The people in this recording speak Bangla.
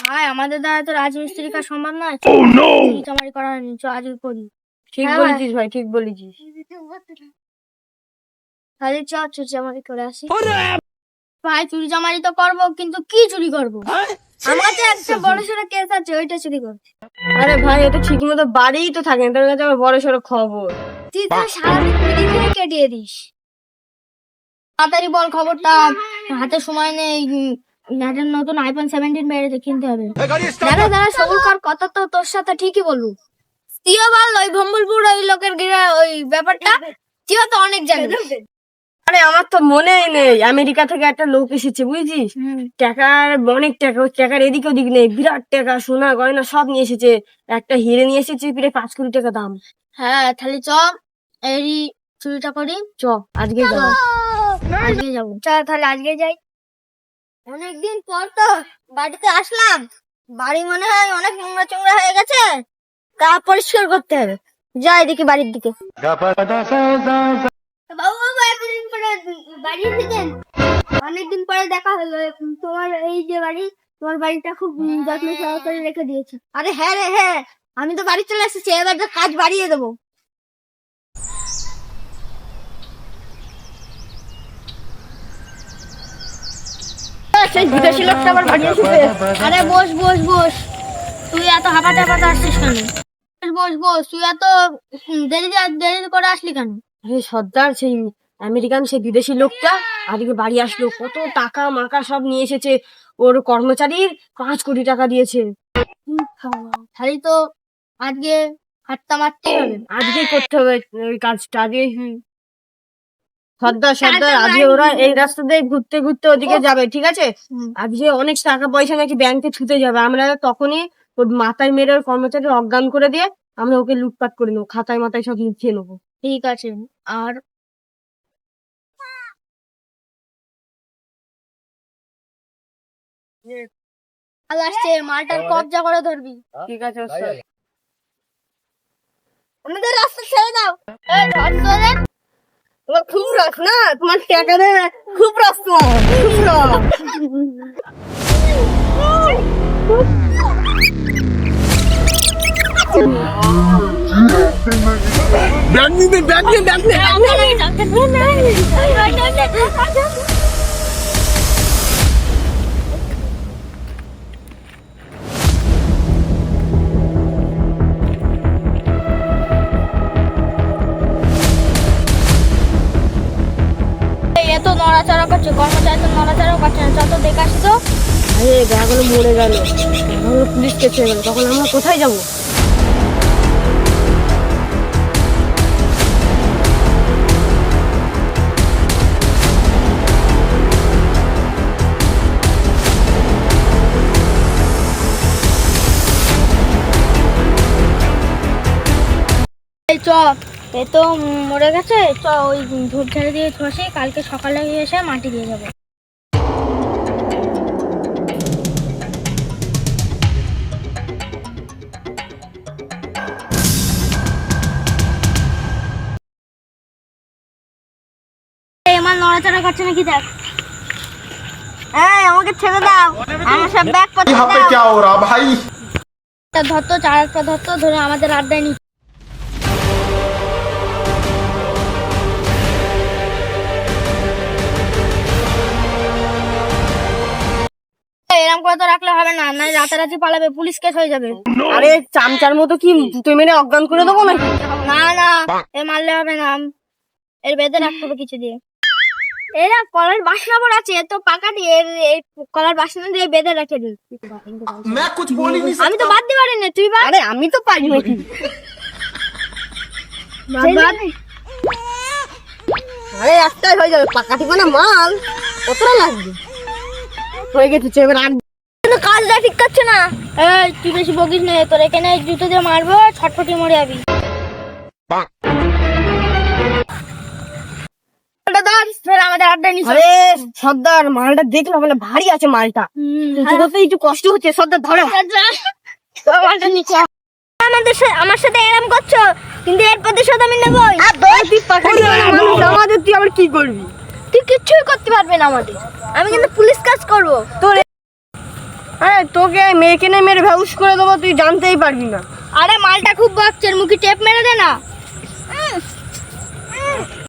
ভাই আমাদের দ্বারা তো রাজমিস্ত্রি কাজ সম্ভব নয়। চামারি করা হয়নি, চ আজকে করি। ঠিক বলেছিস ভাই, ঠিক বলেছিস। তাহলে চ চুরি চামারি করে আসি। ভাই চুরি চামারি তো করবো, কিন্তু কি চুরি করবো? আমার তো একটা বড় সড়ো কেস আছে, ওইটা চুরি করবো। আরে ভাই, ও তো ঠিক মতো বাড়িই তো থাকে না, তোর কাছে আবার বড় সড়ো খবর। তুই তো সারাদিন বিড়ি খেয়ে কেটিয়ে দিস। তাড়াতাড়ি বল খবরটা, হাতে সময় নেই। একটা নতুন আইফোন 17 বেরিয়েছে, কিনতে হবে। দাঁড়া দাঁড়া সবুর কর, কথা তো তোর সাথে ঠিকই বলবো। তুইও বল ওই ভম্বলপুর ওই লোকের ওই ব্যাপারটা, তুইও তো অনেক জানিস। আরে আমার তো মনেই নেই, আমেরিকা থেকে একটা লোক এসেছে বুঝছিস, টাকার অনেক টাকা, ওই টাকার এদিক ওদিক নেই, বিরাট টাকা, সোনা গয়না সব নিয়ে এসেছে। একটা হিরে নিয়ে এসেছে প্রায় 5 কোটি টাকা দাম। হ্যাঁ তাহলে চ এই চুরিটা করি। চ আজকে যাবো। আজকে যাবো, চল তাহলে আজকে যাই। অনেকদিন পর তো বাড়িতে আসলাম, বাড়ি মনে হয় অনেক নোংরা চোংরা হয়ে গেছে, তা পরিষ্কার করতে হবে। যাই দেখি বাড়ির দিকে। বাবু বাবু এতদিন পরে বাড়ি এসেছেন, অনেকদিন পরে দেখা হলো। তোমার এই যে বাড়ি, তোমার বাড়িটা খুব যত্ন সহকারে রেখে দিয়েছে। আরে হ্যাঁ রে হ্যাঁ, আমি তো বাড়ি চলে এসেছি, এবার তো কাজ বাড়িয়ে দেবো। সেই বিদেশি লোকটা আবার বাড়ি এসেছে। আরে বস বস বস, তুই এত হাঁপাতে হাঁপাতে আসছিস কেন? বস বস, তুই এত দেরি করে আসলি কেন? আরে সর্দার, সেই আমেরিকান সেই বিদেশি লোকটা আজকে বাড়ি আসলো, কত টাকা মাকা সব নিয়ে এসেছে। ওর কর্মচারীর 5 কোটি টাকা দিয়েছে। তাহলে তো আজকে হাতটা মারতেই হবে, আজকেই করতে হবে ওই কাজটা আজকে। সর্দার সর্দার, আজকে ওরা এই রাস্তা দিয়ে ঘুরতে ঘুরতে ওদিকে যাবে, ঠিক আছে? আজকে অনেক টাকা পয়সা নাকি ব্যাংকে ছুটে যাবে, আমরা তখনই ওর মাথায় মেরে ওর কর্মচারী অজ্ঞান করে দিয়ে আমরা ওকে লুটপাট করে নেবো, খাতায় মাথায় সব লিখিয়ে নেবো। ঠিক আছে। আর আসছে, মালটার কবজা করে ধরবি। ঠিক আছে ওস্তাদ। আমাদের রাস্তা ছেড়ে দাও। এই ধর তোদের। তোমার খুব রস না, তোমার টাকা দেয় খুব রস, তোমার খুব রস। ব্যাগ নিতে ব্যাগ নিয়ে ব্যাগ নিয়ে এ তো নড়াচড়া করছে, কর্মচারী তো নড়াচড়াও করছে না। যত দেখে আসি তো। আরে ব্যাগগুলো মরে গেল, ব্যাগগুলো পুলিশ কেসে গেল, তখন আমরা কোথায় যাবো? এই চ, এ তো মরে গেছে, চ ওই ধূপ ঝাড়ে দিয়ে ধসে কালকে সকালে এসে মাটি দিয়ে যাবো। আমার নড়াচড়া করছে নাকি দেখ। এই আমাকে ছেড়ে দাও, আমার সব ব্যাগ পত্র यहाँ पे দাও। क्या हो रहा भाई? একটা ধরতো, চার একটা ধরতো, ধরে আমাদের আড্ডায় নি। এরকম করে তো রাখলে হবে না, না রাতারাতি পালাবে, পুলিশ কেস হয়ে যাবে। আরে চামচার মতো কি তুই মেরে অজ্ঞান করে দেবো নাকি? না না, এ মারলে হবে না, এর বেঁধে রাখতে হবে কিছু দিয়ে। এরা কলার বাসনা পর আছে, এ তো পাকা দিয়ে এই কলার বাসনা দিয়ে বেঁধে রেখে দিই। मैं कुछ बोल ही नहीं আমি তো বাদ দিতে পারি না, তুই বাদ। আরে আমি তো পারি নাকি? আরে একটাই হয়ে যাবে, পাকা ঠিকানা মাল কতটা লাগবে? হয়ে গেছে, এবার আর কিন্তু কাজটা ঠিক করছে না। এই তুই বেশি বকিস না, তোর এখানে জুতো দিয়ে মারবো, ছটফটি মরে যাবি। আমাদের আড্ডা নিচ্ছে। আরে সর্দার, মালটা দেখলে বলে ভারী আছে মালটা, করতে একটু কষ্ট হচ্ছে। সর্দার ধরো মালটা নিচ্ছে। আমার সাথে এরম করছো, কিন্তু এর প্রতিশোধ আমি নেবো। আমাদের তুই আবার কি করবি? তুই কিচ্ছুই করতে পারবে না আমাদের, আমি কিন্তু পুলিশ কাজ করবো। তোর আরে তোকে মেয়েকে নিয়ে মেরে ভ্যাউস করে দেবো, তুই জানতেই পারবি না। আরে মালটা খুব বাচ্চার মুখে টেপ মেরে দে না।